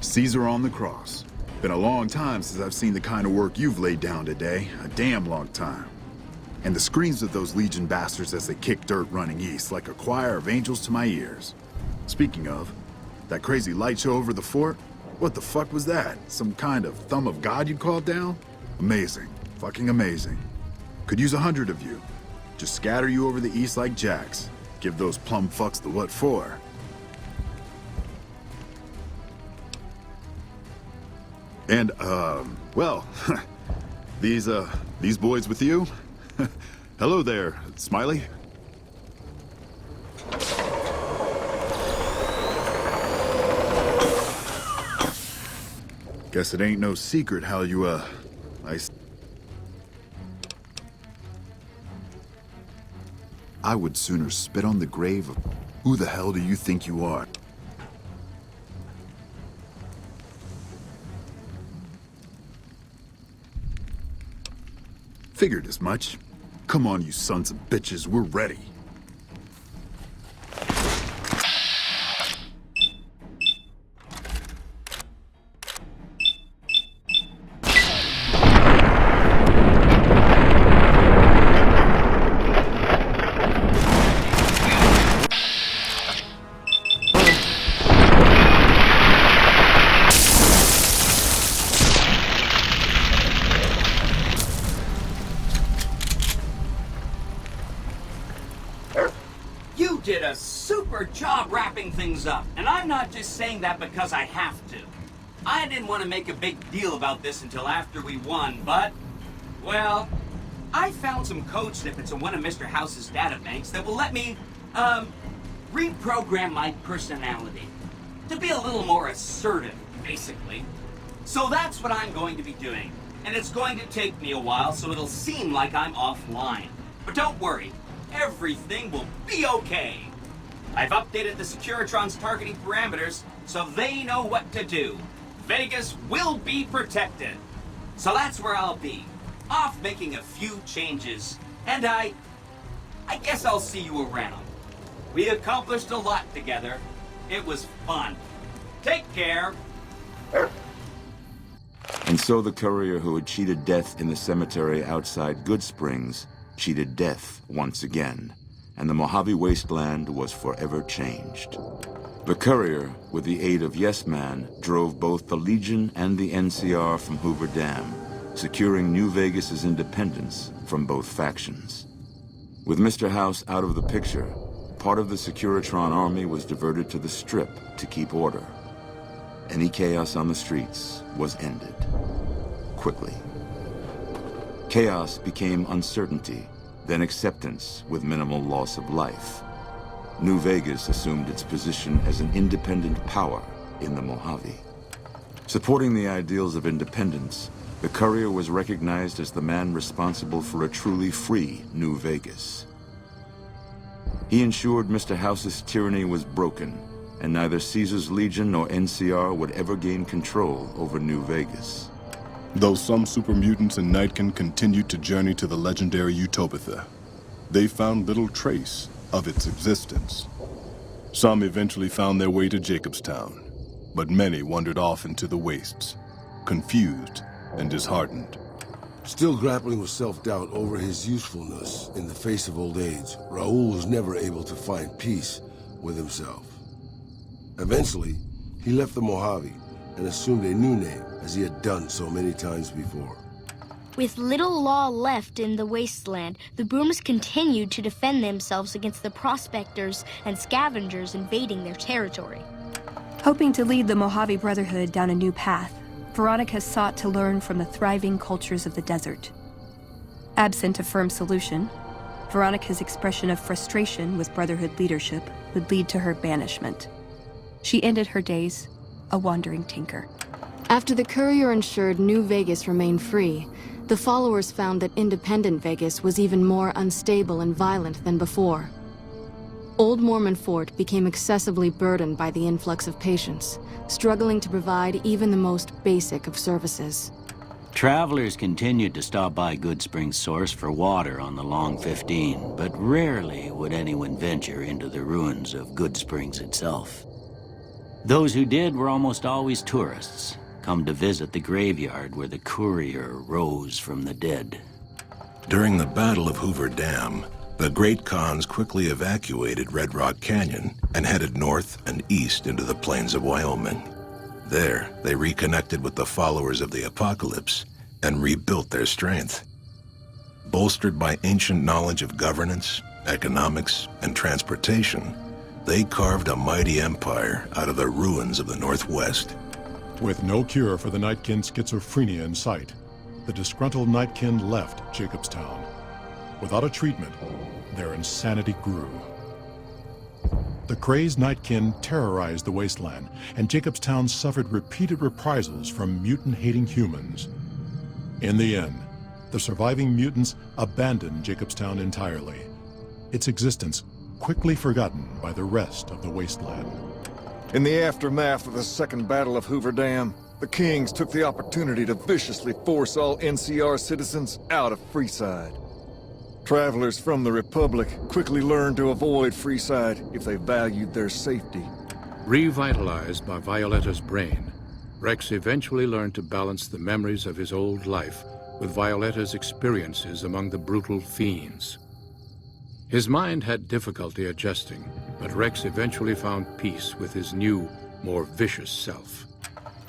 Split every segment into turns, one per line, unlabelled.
Caesar on the cross. Been a long time since I've seen the kind of work you've laid down today. A damn long time. And the screams of those Legion bastards as they kick dirt running east like a choir of angels to my ears. Speaking of, that crazy light show over the fort? What the fuck was that? Some kind of thumb of God you called down? Amazing. Fucking amazing. Could use 100 of you. Just scatter you over the east like jacks. Give those plum fucks the what for. And, well, these boys with you? Hello there, Smiley. Guess it ain't no secret how you, I would sooner spit on the grave of... Who the hell do you think you are? Figured as much. Come on, you sons of bitches, we're ready.
Did a super job wrapping things up, and I'm not just saying that because I have to. I didn't want to make a big deal about this until after we won, but, well, I found some code snippets in one of Mr. House's databanks that will let me, reprogram my personality to be a little more assertive, basically. So that's what I'm going to be doing, and it's going to take me a while, so it'll seem like I'm offline. But don't worry. Everything will be okay. I've updated the Securitron's targeting parameters so they know what to do. Vegas will be protected. So that's where I'll be. Off making a few changes. And I guess I'll see you around. We accomplished a lot together. It was fun. Take care.
And so the courier who had cheated death in the cemetery outside Goodsprings cheated death once again, and the Mojave wasteland was forever changed. The courier, with the aid of Yes Man, drove both the Legion and the NCR from Hoover Dam, securing New Vegas's independence from both factions. With Mr. House out of the picture, part of the Securitron army was diverted to the Strip to keep order. Any chaos on the streets was ended. Quickly. Chaos became uncertainty, then acceptance with minimal loss of life. New Vegas assumed its position as an independent power in the Mojave. Supporting the ideals of independence, the courier was recognized as the man responsible for a truly free New Vegas. He ensured Mr. House's tyranny was broken, and neither Caesar's Legion nor NCR would ever gain control over New Vegas.
Though some super mutants in Nightkin continued to journey to the legendary Utopia, they found little trace of its existence. Some eventually found their way to Jacobstown, but many wandered off into the wastes, confused and disheartened.
Still grappling with self-doubt over his usefulness in the face of old age, Raoul was never able to find peace with himself. Eventually, he left the Mojave and assumed a new name, as he had done so many times before.
With little law left in the wasteland, the Brooms continued to defend themselves against the prospectors and scavengers invading their territory.
Hoping to lead the Mojave Brotherhood down a new path, Veronica sought to learn from the thriving cultures of the desert. Absent a firm solution, Veronica's expression of frustration with Brotherhood leadership would lead to her banishment. She ended her days a wandering tinker.
After the courier ensured New Vegas remained free, the followers found that independent Vegas was even more unstable and violent than before. Old Mormon Fort became excessively burdened by the influx of patients, struggling to provide even the most basic of services.
Travelers continued to stop by Goodsprings Source for water on the Long 15, but rarely would anyone venture into the ruins of Goodsprings itself. Those who did were almost always tourists, come to visit the graveyard where the courier rose from the dead.
During the Battle of Hoover Dam, the Great Khans quickly evacuated Red Rock Canyon and headed north and east into the plains of Wyoming. There, they reconnected with the followers of the Apocalypse and rebuilt their strength. Bolstered by ancient knowledge of governance, economics, and transportation, they carved a mighty empire out of the ruins of the Northwest.
With no cure for the Nightkin schizophrenia in sight, the disgruntled Nightkin left Jacobstown. Without a treatment, their insanity grew. The crazed Nightkin terrorized the wasteland, and Jacobstown suffered repeated reprisals from mutant-hating humans. In the end, the surviving mutants abandoned Jacobstown entirely, its existence quickly forgotten by the rest of the wasteland.
In the aftermath of the Second Battle of Hoover Dam, the Kings took the opportunity to viciously force all NCR citizens out of Freeside. Travelers from the Republic quickly learned to avoid Freeside if they valued their safety.
Revitalized by Violetta's brain, Rex eventually learned to balance the memories of his old life with Violetta's experiences among the brutal fiends. His mind had difficulty adjusting, but Rex eventually found peace with his new, more vicious self.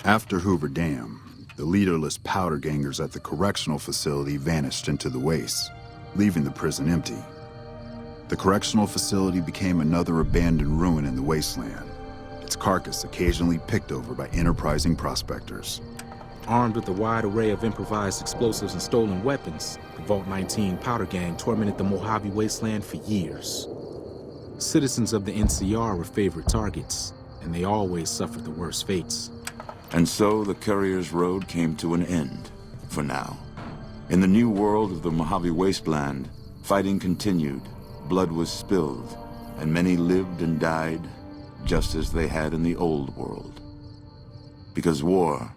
After Hoover Dam, the leaderless powder gangers at the correctional facility vanished into the wastes, leaving the prison empty. The correctional facility became another abandoned ruin in the wasteland, its carcass occasionally picked over by enterprising prospectors.
Armed with a wide array of improvised explosives and stolen weapons, the Vault 19 powder gang tormented the Mojave Wasteland for years. Citizens of the NCR were favorite targets, and they always suffered the worst fates.
And so the Courier's Road came to an end, for now. In the new world of the Mojave Wasteland, fighting continued, blood was spilled, and many lived and died just as they had in the old world. Because war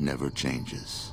never changes.